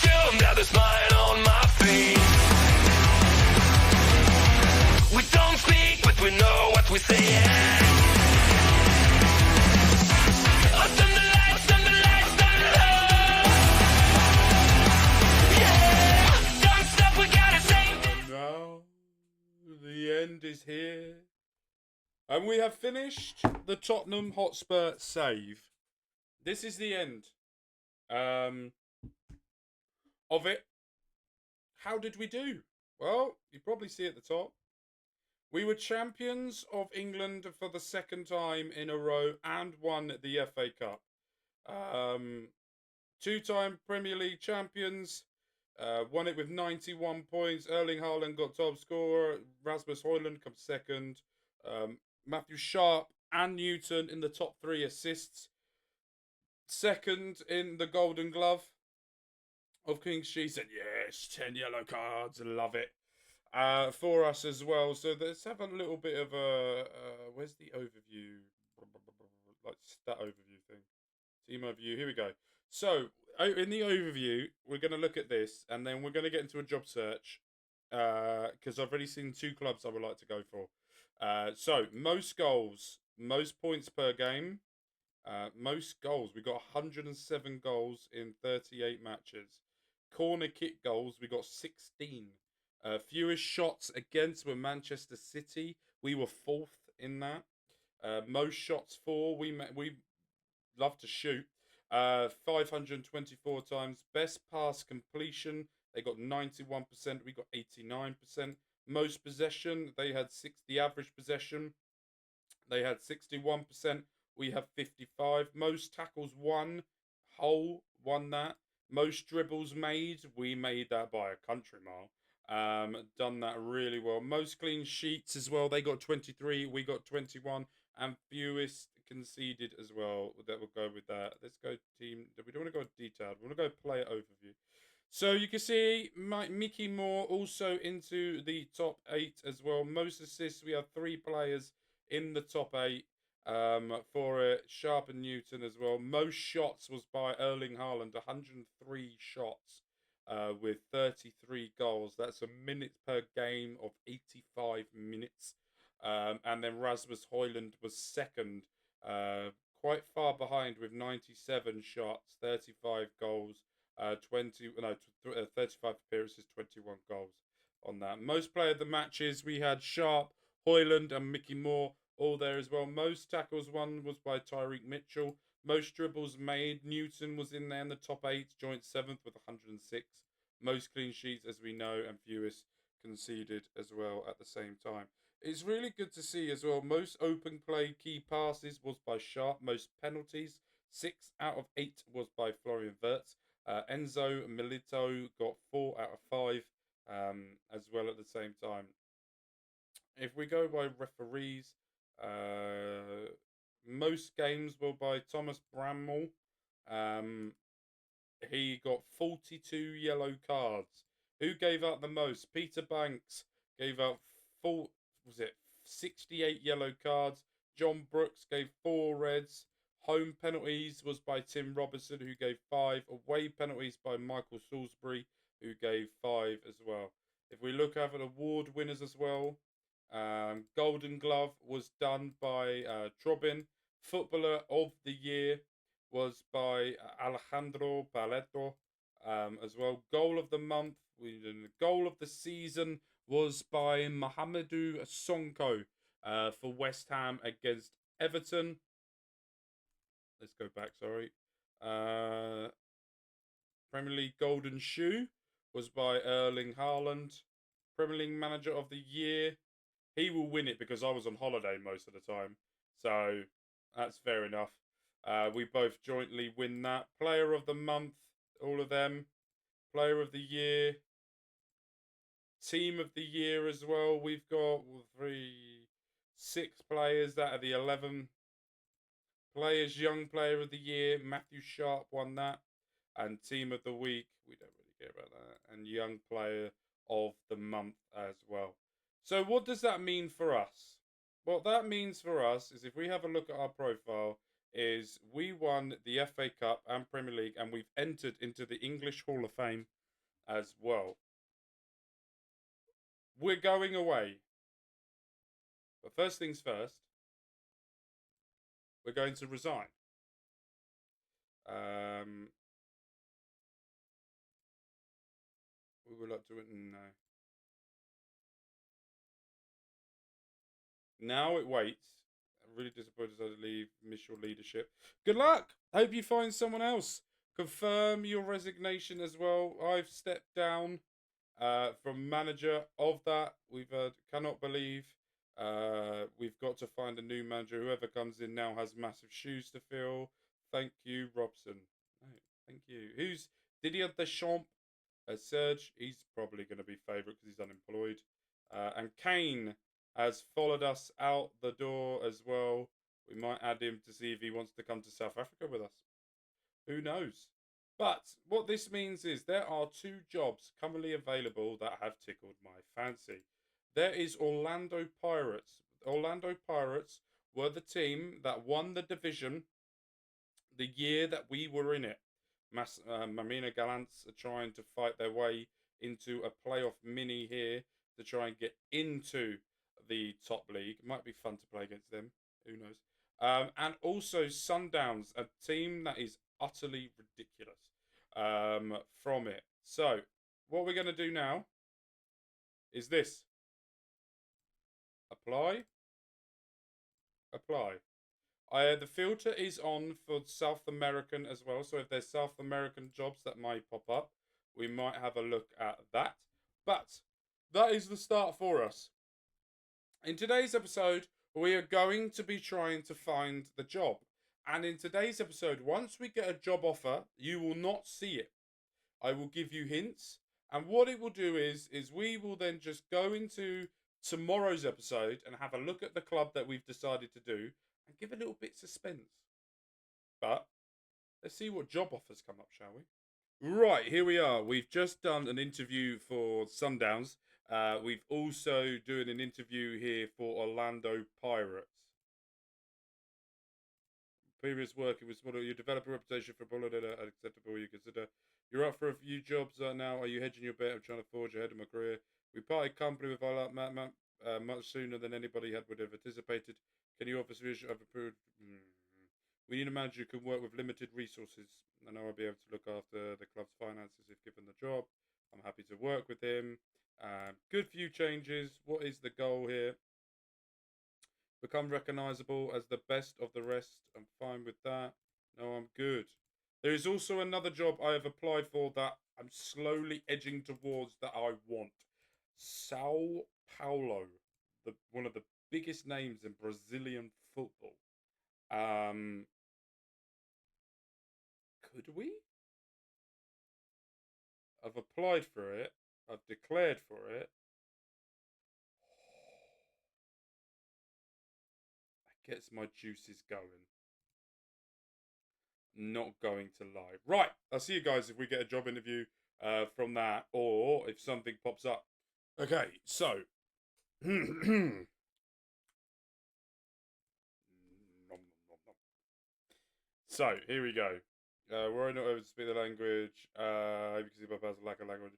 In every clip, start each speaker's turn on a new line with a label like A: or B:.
A: still got the smile on my face. We don't speak, but we know what we say. Up on the lights, on the lights, on the low. Yeah, don't stop, we gotta say.
B: Now the end is here. And we have finished the Tottenham Hotspur save. This is the end of it. How did we do? Well, you probably see at the top. We were champions of England for the second time in a row and won the FA Cup. Two-time Premier League champions. Won it with 91 points. Erling Haaland got top scorer. Rasmus Højlund comes second. Matthew Sharp and Newton in the top 3 assists. Second in the Golden Glove of King. She said, yes, 10 yellow cards. Love it. For us as well. So let's have a little bit of a... where's the overview? Like stat overview thing. Team overview. Here we go. So, in the overview, we're going to look at this. And then we're going to get into a job search. Because I've already seen 2 clubs I would like to go for. So, most goals, most points per game, most goals. We got 107 goals in 38 matches. Corner kick goals, we got 16. Fewest shots against were Manchester City. We were 4th in that. Most shots for, we love to shoot. 524 times. Best pass completion, they got 91%. We got 89%. Most possession, they had the average possession, they had 61%. We have 55. Most tackles won, Hull won that. Most dribbles made, we made that by a country mile. Done that really well. Most clean sheets as well, they got 23, we got 21, and fewest conceded as well. That will go with that. Let's go team. We don't want to go detailed. We want to go player overview. So you can see Mickey Moore also into the top 8 as well. Most assists, we have 3 players in the top 8 for it. Sharp and Newton as well. Most shots was by Erling Haaland, 103 shots with 33 goals. That's a minutes per game of 85 minutes. And then Rasmus Højlund was second, quite far behind with 97 shots, 35 goals. 35 appearances, 21 goals on that. Most player of the matches, we had Sharp, Højlund and Mickey Moore all there as well. Most tackles won was by Tyreek Mitchell. Most dribbles made, Newton was in there in the top 8, joint 7th with 106. Most clean sheets, as we know, and fewest conceded as well at the same time. It's really good to see as well. Most open play key passes was by Sharp. Most penalties, 6 out of 8 was by Florian Wirtz. Enzo Milito got 4 out of 5 as well at the same time. If we go by referees, most games were by Thomas Bramall. He got 42 yellow cards. Who gave out the most? Peter Banks gave out 68 yellow cards. John Brooks gave 4 reds. Home penalties was by Tim Robertson, who gave 5. Away penalties by Michael Salisbury, who gave 5 as well. If we look at award winners as well, Golden Glove was done by Trobin. Footballer of the Year was by Alejandro Paleto as well. Goal of the month, goal of the season was by Mohamedou Sonko for West Ham against Everton. Let's go back, sorry. Premier League Golden Shoe was by Erling Haaland. Premier League Manager of the Year. He will win it because I was on holiday most of the time. So that's fair enough. We both jointly win that. Player of the Month, all of them. Player of the Year. Team of the Year as well. We've got 6 players. That are the 11 players. Young Player of the Year. Matthew Sharp won that. And Team of the Week. We don't really care about that. And Young Player of the Month as well. So what does that mean for us? What that means for us is if we have a look at our profile, is we won the FA Cup and Premier League, and we've entered into the English Hall of Fame as well. We're going away. But first things first, we're going to resign. We would like to. No. Now it waits. I'm really disappointed as I leave. Miss your leadership. Good luck. Hope you find someone else. Confirm your resignation as well. I've stepped down from manager of that. We've cannot believe we've got to find a new manager. Whoever comes in now has massive shoes to fill. Thank you, Robson. No, thank you. Who's Didier Deschamps? Serge, he's probably going to be favourite because he's unemployed. And Kane has followed us out the door as well. We might add him to see if he wants to come to South Africa with us. Who knows? But what this means is there are 2 jobs currently available that have tickled my fancy. There is Orlando Pirates. Orlando Pirates were the team that won the division the year that we were in it. Marina Gallants are trying to fight their way into a playoff mini here to try and get into the top league. It might be fun to play against them. Who knows? And also Sundowns, a team that is utterly ridiculous from it. So what we're going to do now is this. Apply. The filter is on for South American as well. So if there's South American jobs that might pop up, we might have a look at that. But that is the start for us. In today's episode, we are going to be trying to find the job. And in today's episode, once we get a job offer, you will not see it. I will give you hints. And what it will do is we will then just go into tomorrow's episode and have a look at the club that we've decided to do and give a little bit suspense. But let's see what job offers come up, shall we? Right, here we are. We've just done an interview for Sundowns. We've also doing an interview here for Orlando Pirates. Previous work, it was you develop a reputation for acceptable. You consider you're up for a few jobs now. Are you hedging your bet? I'm trying to forge ahead of my career. We parted company with our much sooner than anybody would have anticipated. Can you offer solution of approved? We need a manager who can work with limited resources. I know I'll be able to look after the club's finances if given the job. I'm happy to work with him. Good few changes. What is the goal here? Become recognisable as the best of the rest. I'm fine with that. No, I'm good. There is also another job I have applied for that I'm slowly edging towards that I want. Sao Paulo, one of the biggest names in Brazilian football. Could we? I've applied for it. I've declared for it. That gets my juices going. Not going to lie. Right, I'll see you guys if we get a job interview from that, or if something pops up. Okay, so so here we go. We're not able to speak the language. You can see my personal lack of language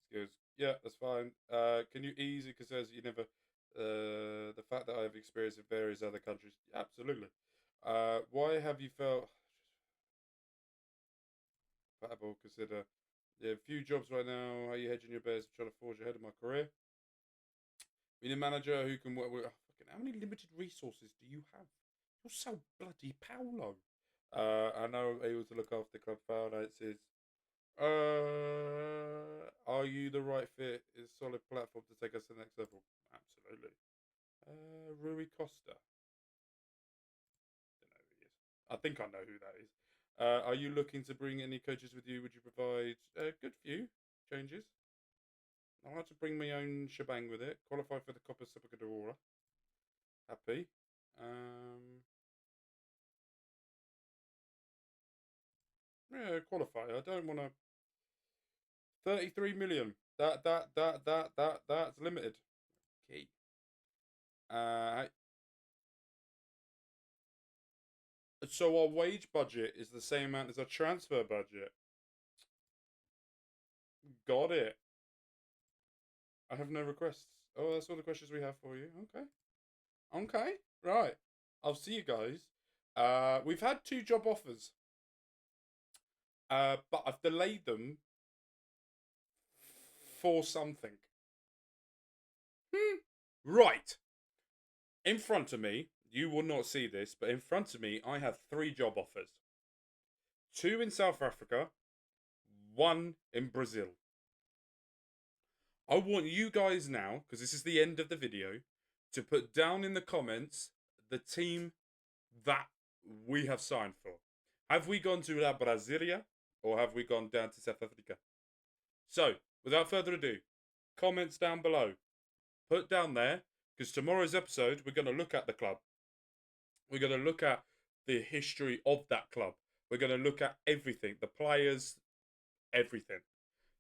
B: skills. Yeah, that's fine. Can you easily, because says you never. The fact that I've experienced in various other countries. Absolutely. Why have you felt compatible? Consider. Yeah, a few jobs right now. Are you hedging your bets? Trying to forge ahead of my career. We need a manager who can work with. How many limited resources do you have? You're so bloody Paulo. I know able to look after the club finances. Are you the right fit? Is a solid platform to take us to the next level? Absolutely. Rui Costa. Don't know who he is. I think I know who that is. Are you looking to bring any coaches with you? Would you provide a good few changes? I want to bring my own shebang with it. Qualify for the Copa Supercadora. Happy. Yeah, qualify. I don't want to. 33 million. That's limited. Okay. So our wage budget is the same amount as our transfer budget. Got it. I have no requests. Oh, that's all the questions we have for you. Okay. Right. I'll see you guys. We've had 2 job offers. But I've delayed them for something. Right. In front of me, you will not see this, but in front of me, I have 3 job offers. 2 in South Africa, 1 in Brazil. I want you guys now, because this is the end of the video, to put down in the comments the team that we have signed for. Have we gone to La Brasilia or have we gone down to South Africa? So, without further ado, comments down below. Put down there, because tomorrow's episode, we're going to look at the club. We're going to look at the history of that club. We're going to look at everything, the players, everything.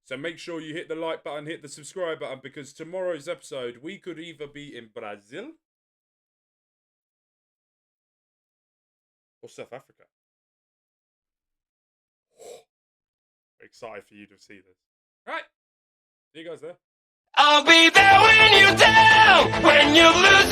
B: So make sure you hit the like button, hit the subscribe button, because tomorrow's episode, we could either be in Brazil or South Africa. Excited for you to see this. Right. See you guys there.
A: I'll be there when you're down, when you lose